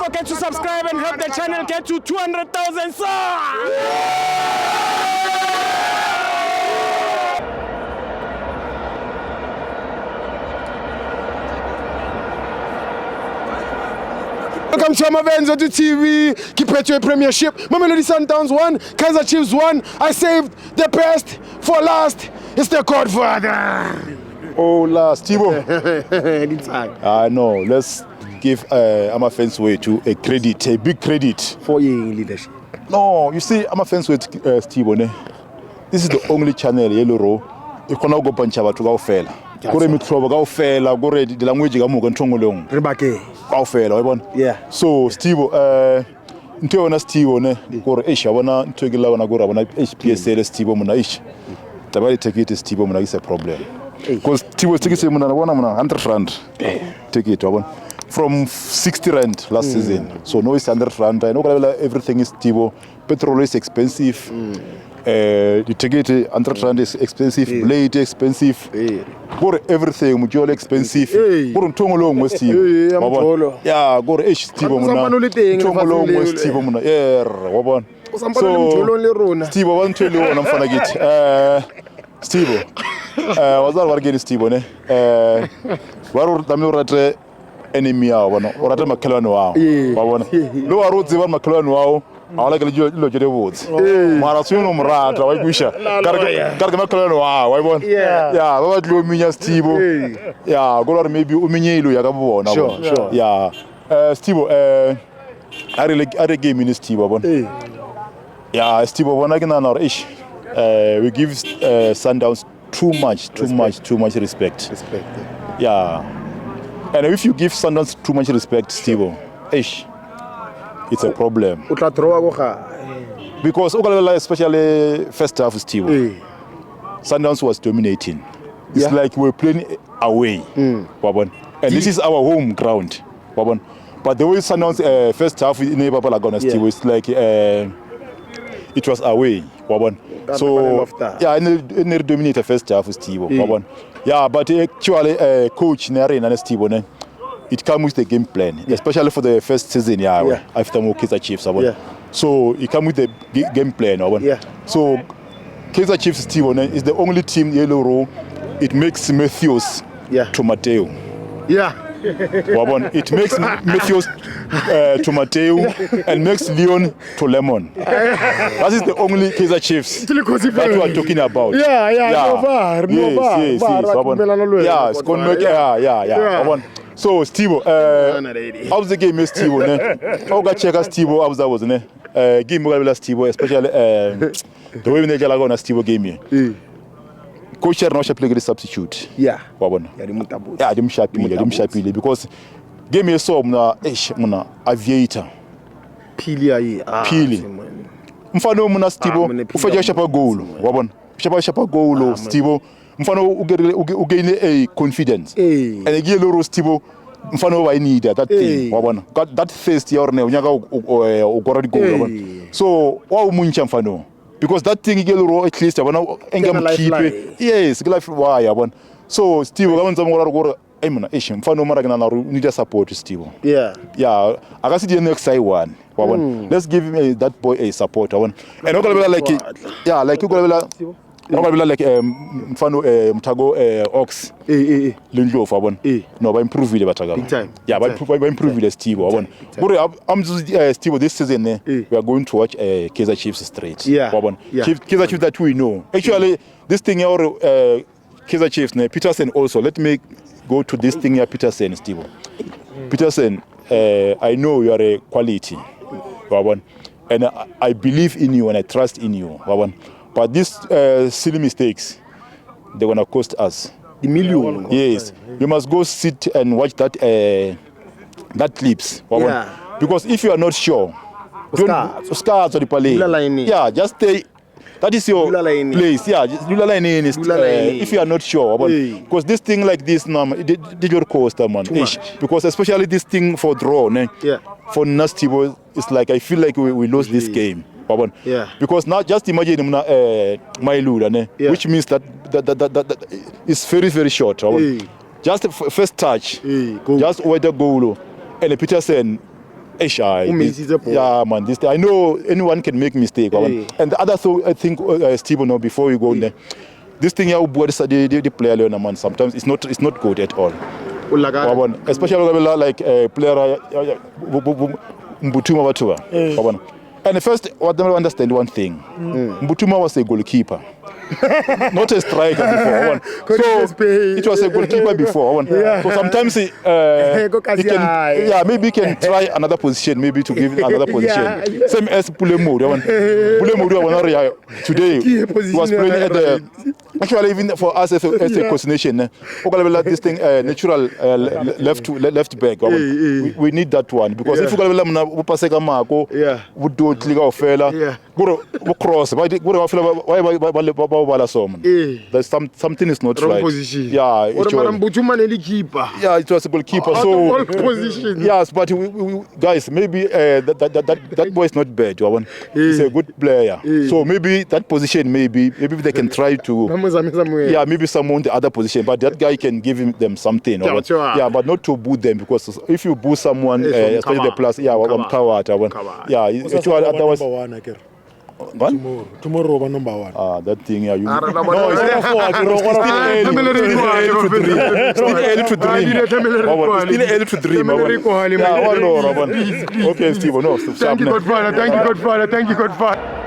forget to subscribe and help the channel get to 200,000 subs. Welcome to Amavenzo to TV. Keep it to a premiership. Mamelodi Sundowns won. Kaizer Chiefs won. I saved the best for last. It's the Godfather. Oh, last Tibo. No, let's give Amafen's way to a credit, a big credit for your leadership. No, you see, Amafen's way to Steve. This is the only channel yellow row. You can go punch about to go fail. Gore mikroba ka ofela gore di language ka moka ntongolong re bake ka ofela wa bona yeah so Steve ntwe bona Steve ne gore esha bona ntwe ke la bona gore bona HPSL Steve mona ish tabali ticket Steve mona is a problem because Steve ticket mona bona 100 rand ticket wa bona from 60 rand last season so no is 100 rand I know everything is Steve petrol is expensive the ticket 100 rand is expensive blade expensive for everything mujolo expensive for ntongolong we Steve yeah go Steve mona ntongolong we Steve mona wabona so Steve wa ntwele wona mfana kithi Steve wazali wargeni Steve ne waru dami urate enemy yao bona urate makhelwane wao wabona lo warudzi ba makhelwane wao awala ke lo jere botse mara suno mrata wa ikwisha karga makhelwane wao wayibona yeah baba tlo minya Steve yeah go maybe uminyelo yakabona sure yeah Steve are game in Steve wabona yeah Steve bona ke nana ish we give Sundowns too much respect yeah and if you give Sundowns too much respect Steve ish it's a problem because especially first half Steve Sundowns was dominating it's like we're playing away wabon and this is our home ground wabon but the way Sundowns first half in Babalagon Steve it's like it was away wabon so yeah and they dominate the first half Steve wabon yeah but actually coach Narena Steve ne it comes with the game plan especially for the first season after Kaizer Chiefs wabon so it comes with the game plan wabon so Kaizer Chiefs Steve is the only team yellow row it makes Matthews to Mateo wabon it makes Matthews to Mateo and makes Leon to Lemon. That is the only Kaizer Chiefs that we are talking about. Yes, it's gonna make wabon. So Steve, how's the game, Steve? How got check Steve? How's that was ne? Game more Steve, especially the way we never go na Steve game here. Coach Ernosha play the substitute. Wabon. Dim Shapile because game here so muna aviator. Pili. Mfano muna Steve ufaje shapa goal. Wabon. Shapa goal Steve. Mfano ugain a confidence and again loro Steve mfano wa need that thing wabona got that first year ne unyaka ugoradi goal wabona so wa umuncha mfano because that thing again loro at least wabona engam keep yes life why wabona so Steve kamanza ngora gora emna mfano mara kana need support Steve akasi the next side one wabona let's give him that boy a support wabona and okalabela like you okalabela probably like mfano mtago ox lindlo wabona no ba improve ile bataga ba improve ile Steve wabona bure I'm just Steve this season we are going to watch Kaizer Chiefs straight wabona Kaizer Chiefs that we know actually this thing or Kaizer Chiefs Peterson also let me go to this thing here Peterson Steve Peterson I know you are a quality wabona and I believe in you and I trust in you wabona. But these silly mistakes, they're gonna cost us the million. Yes, you must go sit and watch that clips. Because if you are not sure, scars or the play. Just stay. That is your place. If you are not sure about because this thing like this did your cost man. Because especially this thing for draw, for nasty boys, it's like I feel like we lost this game. Because now just imagine my luda, which means that is very very short. Just first touch, just where the goal and Peterson Yeah, man. This I know anyone can make mistake. And the other thing I think, Steve, before we go in there, this thing here, the player learner, man. Sometimes it's not good at all. Especially like player Mbutuma Watua. And first, what I understand one thing, Mbutuma was a goalkeeper. Not a striker before. So it was a goalkeeper before. So sometimes he can, maybe he can try another position, maybe to give another position. Same as Pulemo. Pulemo today was playing at the. Actually, even for us as a coordination, this thing natural left back. We need that one because if we pass a marco, we do it like a fella. Go cross. There's something is not right. Position. Yeah, it was a goalkeeper. So position. Yes, but we guys, maybe that boy is not bad. He's a good player. So maybe that position, maybe they can try to. Yeah, maybe someone the other position, but that guy can give them something. Yeah, but not to boo them because if you boo someone, especially the plus, Tomorrow number one. That thing, yeah. No, it's still early to dream. Okay, Steve, no. Thank you, Godfather. Thank you, Godfather.